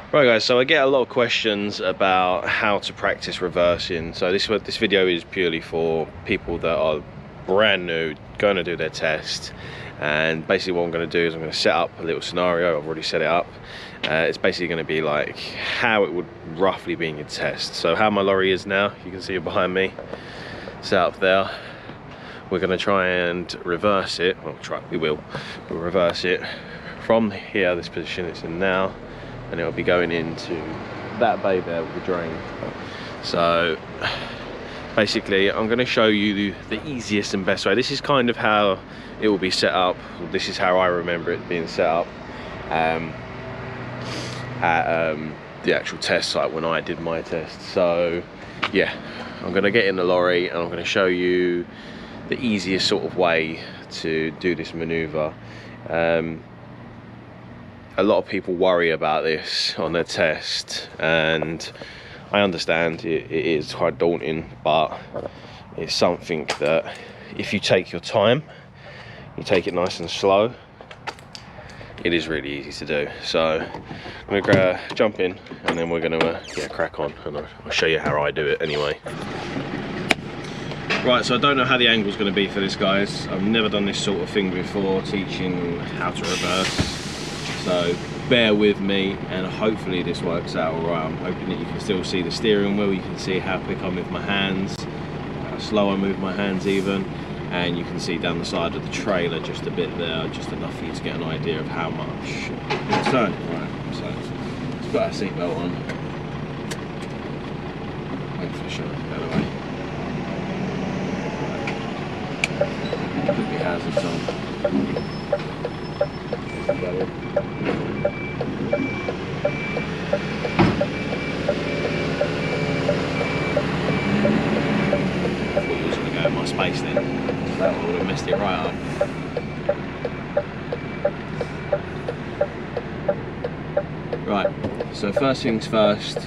Right guys, so I get a lot of questions about how to practice reversing. So this video is purely for people that are brand new, going to do their test. And basically what I'm going to do is I'm going to set up a little scenario. I've already set it up. It's basically going to be like how it would roughly be in your test. So how my lorry is now, you can see it behind me, set up there. We're going to try and reverse it. Well, we'll reverse it from here, this position it's in now, and it'll be going into that bay there with the drain. So basically I'm going to show you the easiest and best way. This is kind of how it will be set up. This is how I remember it being set up at the actual test site when I did my test. So yeah, I'm going to get in the lorry and I'm going to show you the easiest sort of way to do this maneuver. A lot of people worry about this on their test, and I understand it is quite daunting, but it's something that if you take your time, you take it nice and slow, it is really easy to do. So I'm gonna jump in and then we're gonna get a crack on, and I'll show you how I do it anyway. Right, so I don't know how the angle is going to be for this, guys. I've never done this sort of thing before, teaching how to reverse. So bear with me, and hopefully this works out all right. I'm hoping that you can still see the steering wheel. You can see how quick I move my hands, how slow I move my hands even, and you can see down the side of the trailer just a bit there, just enough for you to get an idea of how much it's turning. Right, so let's put our seatbelt on. Wait for the shot to go away. Put your hazards on. I thought you was going to go in my space then. That would have messed it right up. Right, so first things first,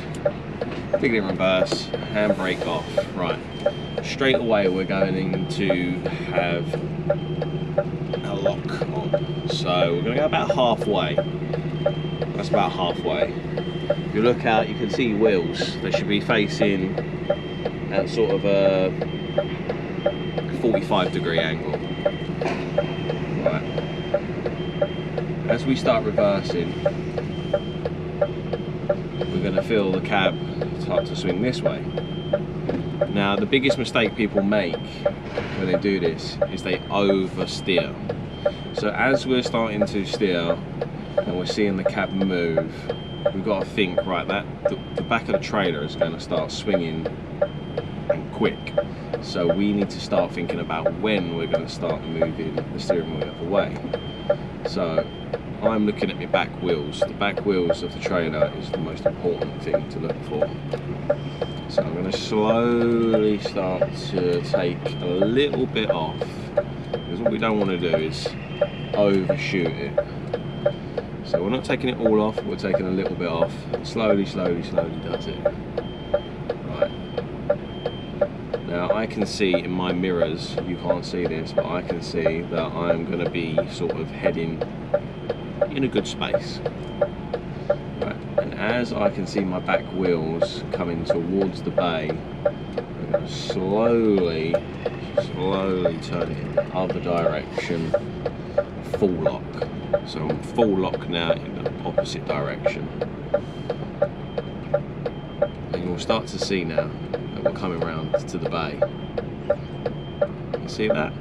take it in reverse, handbrake off. Right, straight away we're going to have a lock on. So we're going to go about halfway. That's about halfway. If you look out, you can see wheels. They should be facing at sort of a 45-degree angle. Right. As we start reversing, we're going to feel the cab start to swing this way. Now, the biggest mistake people make when they do this is they oversteer. So as we're starting to steer and we're seeing the cab move, we've got to think, right, that the back of the trailer is going to start swinging and quick. So we need to start thinking about when we're going to start moving the steering wheel the other way. So I'm looking at my back wheels. The back wheels of the trailer is the most important thing to look for. So I'm going to slowly start to take a little bit off, because what we don't want to do is overshoot it. So we're not taking it all off, we're taking a little bit off. Slowly, slowly, slowly does it. Right. Now I can see in my mirrors, you can't see this, but I can see that I'm going to be sort of heading in a good space. Right. And as I can see my back wheels coming towards the bay, I'm going to slowly turn it in the other direction, full lock. So I'm full lock now in the opposite direction. And you'll start to see now that we're coming round to the bay. You see that?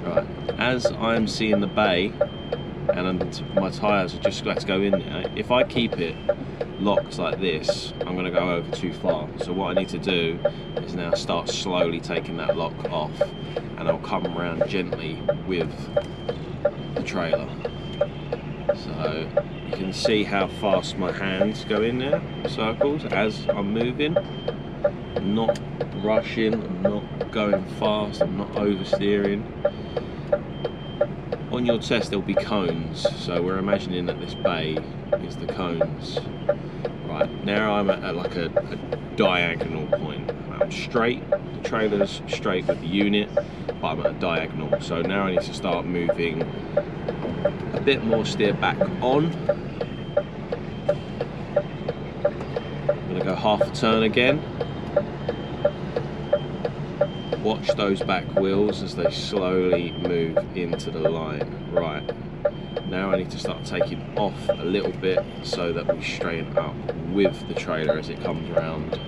Right. As I'm seeing the bay and my tyres are just about to go in there, if I keep it locked like this, I'm going to go over too far. So what I need to do is now start slowly taking that lock off, and I'll come around gently with the trailer. So you can see how fast my hands go in there, circles, as I'm moving. I'm not rushing, I'm not going fast, I'm not oversteering. On your test there'll be cones, so we're imagining that this bay is the cones. Right, now I'm at like a diagonal point. I'm straight, the trailer's straight with the unit, but I'm at a diagonal. So now I need to start moving a bit more steer back on, half a turn again. Watch those back wheels as they slowly move into the line. Right, now I need to start taking off a little bit so that we straighten up with the trailer as it comes around.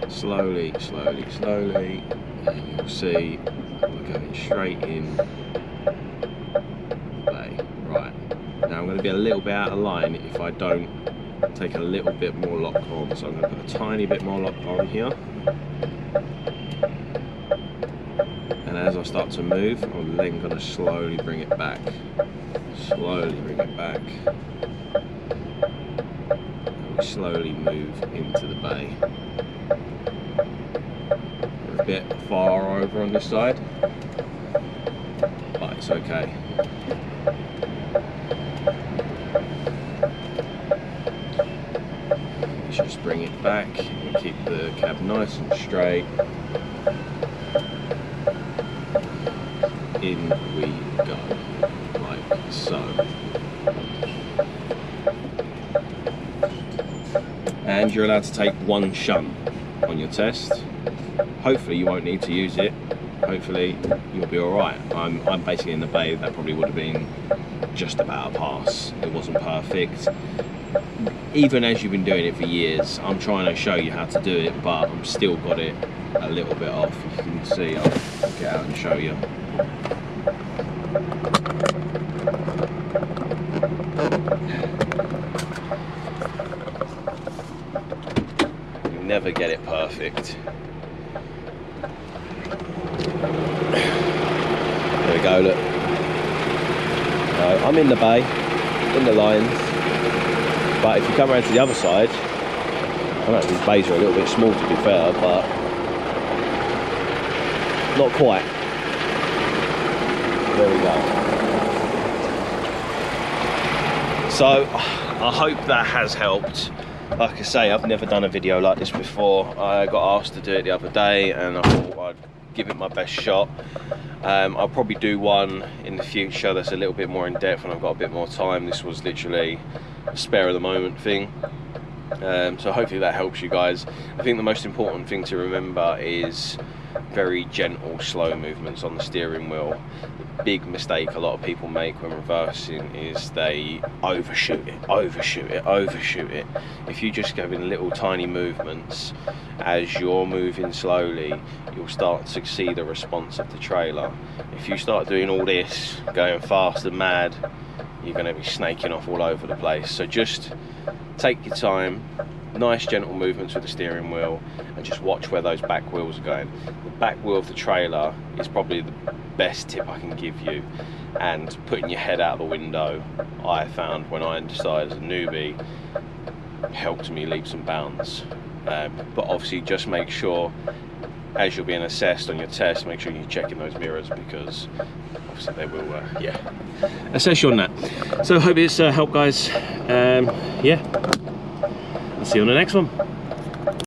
Slowly, slowly, slowly, and you'll see we're going straight in the bay. Right, now I'm going to be a little bit out of line if I don't take a little bit more lock on, so I'm going to put a tiny bit more lock on here. And as I start to move, I'm then going to slowly bring it back. Slowly bring it back. And we slowly move into the bay. We're a bit far over on this side, but it's okay. Let's just bring it back and keep the cab nice and straight. In we go, like so. And you're allowed to take one shunt on your test. Hopefully you won't need to use it. Hopefully you'll be alright. I'm basically in the bay. That probably would have been just about a pass. It wasn't perfect. Even as you've been doing it for years, I'm trying to show you how to do it, but I'm still got it a little bit off. You can see, I'll get out and show you. You never get it perfect. There we go, look. I'm in the bay, in the lines, but if you come around to the other side, I know these bays are a little bit small to be fair, but not quite. There we go. So I hope that has helped. Like I say, I've never done a video like this before. I got asked to do it the other day and I thought I'd give it my best shot. I'll probably do one in the future that's a little bit more in depth when I've got a bit more time. This was literally a spare of the moment thing. So hopefully that helps you guys. I think the most important thing to remember is very gentle, slow movements on the steering wheel. The big mistake a lot of people make when reversing is they overshoot it, overshoot it, overshoot it. If you just go in little tiny movements as you're moving slowly, you'll start to see the response of the trailer. If you start doing all this, going fast and mad, you're going to be snaking off all over the place. So just take your time, nice gentle movements with the steering wheel, and just watch where those back wheels are going. The back wheel of the trailer is probably the best tip I can give you, and putting your head out the window, I found when I decided as a newbie, helped me leaps and bounds. But obviously just make sure as you're being assessed on your test, make sure you're checking those mirrors, because obviously they will assess you on that. So hope it's helped guys. Yeah, I'll see you on the next one.